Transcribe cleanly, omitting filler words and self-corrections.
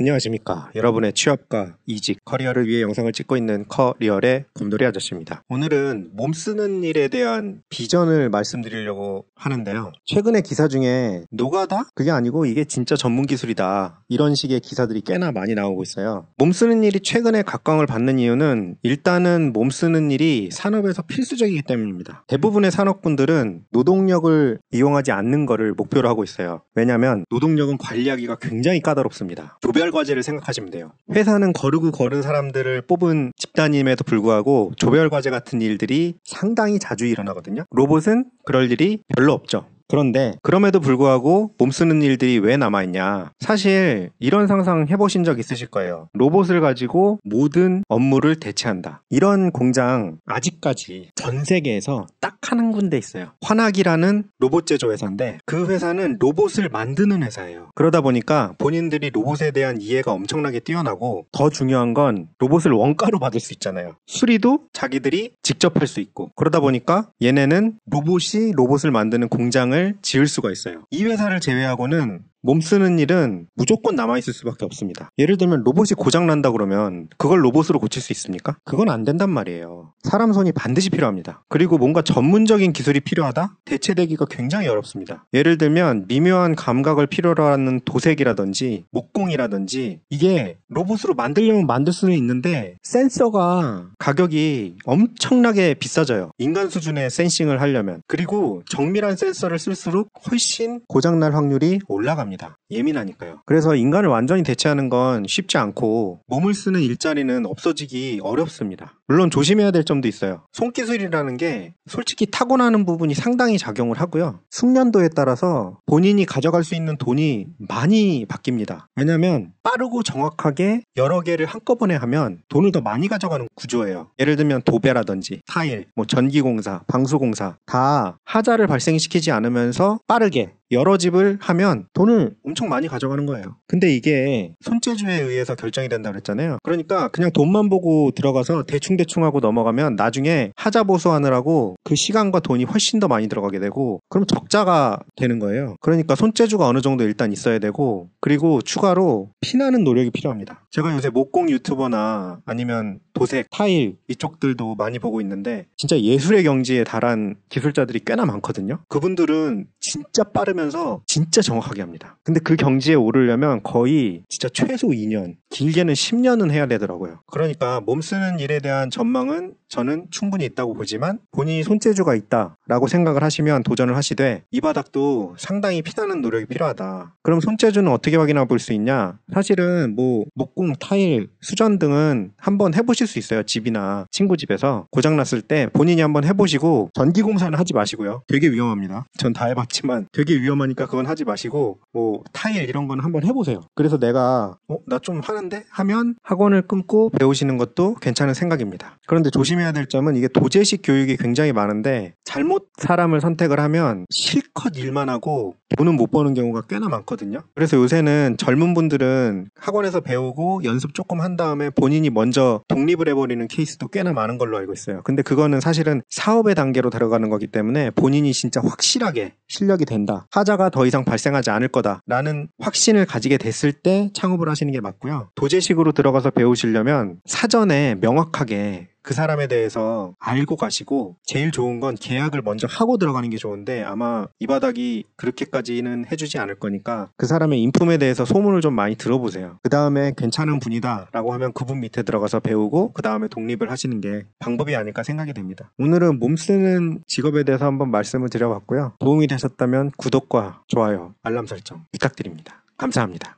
안녕하십니까. 여러분의 취업과 이직, 커리어를 위해 영상을 찍고 있는 커리어의 곰돌이 아저씨입니다. 오늘은 몸 쓰는 일에 대한 비전을 말씀드리려고 하는데요. 최근에 기사 중에 노가다? 그게 아니고 이게 진짜 전문 기술이다. 이런 식의 기사들이 꽤나 많이 나오고 있어요. 몸 쓰는 일이 최근에 각광을 받는 이유는 일단은 몸 쓰는 일이 산업에서 필수적이기 때문입니다. 대부분의 산업군들은 노동력을 이용하지 않는 거를 목표로 하고 있어요. 왜냐하면 노동력은 관리하기가 굉장히 까다롭습니다. 조별 과제를 생각하시면 돼요. 회사는 거르고 거른 사람들을 뽑은 집단임에도 불구하고 조별 과제 같은 일들이 상당히 자주 일어나거든요. 로봇은 그럴 일이 별로 없죠. 그런데 그럼에도 불구하고 몸 쓰는 일들이 왜 남아있냐. 사실 이런 상상 해보신 적 있으실 거예요. 로봇을 가지고 모든 업무를 대체한다. 이런 공장 아직까지 전 세계에서 딱 한 군데 있어요. 환학이라는 로봇 제조 회사인데 그 회사는 로봇을 만드는 회사예요. 그러다 보니까 본인들이 로봇에 대한 이해가 엄청나게 뛰어나고 더 중요한 건 로봇을 원가로 받을 수 있잖아요. 수리도 자기들이 직접 할 수 있고 그러다 보니까 얘네는 로봇이 로봇을 만드는 공장을 지을 수가 있어요. 이 회사를 제외하고는 몸 쓰는 일은 무조건 남아있을 수밖에 없습니다. 예를 들면 로봇이 고장난다 그러면 그걸 로봇으로 고칠 수 있습니까? 그건 안 된단 말이에요. 사람 손이 반드시 필요합니다. 그리고 뭔가 전문적인 기술이 필요하다? 대체되기가 굉장히 어렵습니다. 예를 들면 미묘한 감각을 필요로 하는 도색이라든지 목공이라든지 이게 로봇으로 만들려면 만들 수는 있는데 센서가 가격이 엄청나게 비싸져요. 인간 수준의 센싱을 하려면. 그리고 정밀한 센서를 쓸수록 훨씬 고장날 확률이 올라갑니다. 예민하니까요. 그래서 인간을 완전히 대체하는 건 쉽지 않고 몸을 쓰는 일자리는 없어지기 어렵습니다. 물론 조심해야 될 점도 있어요. 손기술이라는 게 솔직히 타고나는 부분이 상당히 작용을 하고요. 숙련도에 따라서 본인이 가져갈 수 있는 돈이 많이 바뀝니다. 왜냐하면 빠르고 정확하게 여러 개를 한꺼번에 하면 돈을 더 많이 가져가는 구조예요. 예를 들면 도배라든지 타일, 전기공사, 방수공사 다 하자를 발생시키지 않으면서 빠르게 여러 집을 하면 돈을 엄청 많이 가져가는 거예요. 근데 이게 손재주에 의해서 결정이 된다고 그랬잖아요. 그러니까 그냥 돈만 보고 들어가서 대충 하고 넘어가면 나중에 하자 보수하느라고 그 시간과 돈이 훨씬 더 많이 들어가게 되고 그럼 적자가 되는 거예요. 그러니까 손재주가 어느 정도 일단 있어야 되고 그리고 추가로 피나는 노력이 필요합니다. 제가 요새 목공 유튜버나 아니면 도색, 타일 이쪽들도 많이 보고 있는데 진짜 예술의 경지에 달한 기술자들이 꽤나 많거든요. 그분들은 진짜 빠르면서 진짜 정확하게 합니다. 근데 그 경지에 오르려면 거의 진짜 최소 2년, 길게는 10년은 해야 되더라고요. 그러니까 몸 쓰는 일에 대한 전망은 저는 충분히 있다고 보지만 본인이 손재주가 있다라고 생각을 하시면 도전을 하시되 이 바닥도 상당히 피나는 노력이 필요하다. 그럼 손재주는 어떻게 확인해 볼 수 있냐? 사실은 목공, 타일, 수전 등은 한번 해보실 수 있어요. 집이나 친구 집에서 고장났을 때 본인이 한번 해보시고 전기공사는 하지 마시고요. 되게 위험합니다. 전 다 해봤지만 되게 위험하니까 그건 하지 마시고 타일 이런 건 한번 해보세요. 그래서 내가 나 좀 하는데? 하면 학원을 끊고 배우시는 것도 괜찮은 생각입니다. 그런데 조심해야 될 점은 이게 도제식 교육이 굉장히 많은데 잘못 사람을 선택을 하면 실컷 일만 하고 돈은 못 버는 경우가 꽤나 많거든요. 그래서 요새는 젊은 분들은 학원에서 배우고 연습 조금 한 다음에 본인이 먼저 독립을 해버리는 케이스도 꽤나 많은 걸로 알고 있어요. 근데 그거는 사실은 사업의 단계로 들어가는 거기 때문에 본인이 진짜 확실하게 실력이 된다. 하자가 더 이상 발생하지 않을 거다라는 확신을 가지게 됐을 때 창업을 하시는 게 맞고요. 도제식으로 들어가서 배우시려면 사전에 명확하게 그 사람에 대해서 알고 가시고 제일 좋은 건 계약을 먼저 하고 들어가는 게 좋은데 아마 이 바닥이 그렇게까지는 해주지 않을 거니까 그 사람의 인품에 대해서 소문을 좀 많이 들어보세요. 그 다음에 괜찮은 분이다 라고 하면 그분 밑에 들어가서 배우고 그 다음에 독립을 하시는 게 방법이 아닐까 생각이 됩니다. 오늘은 몸 쓰는 직업에 대해서 한번 말씀을 드려봤고요. 도움이 되셨다면 구독과 좋아요, 알람 설정 부탁드립니다. 감사합니다.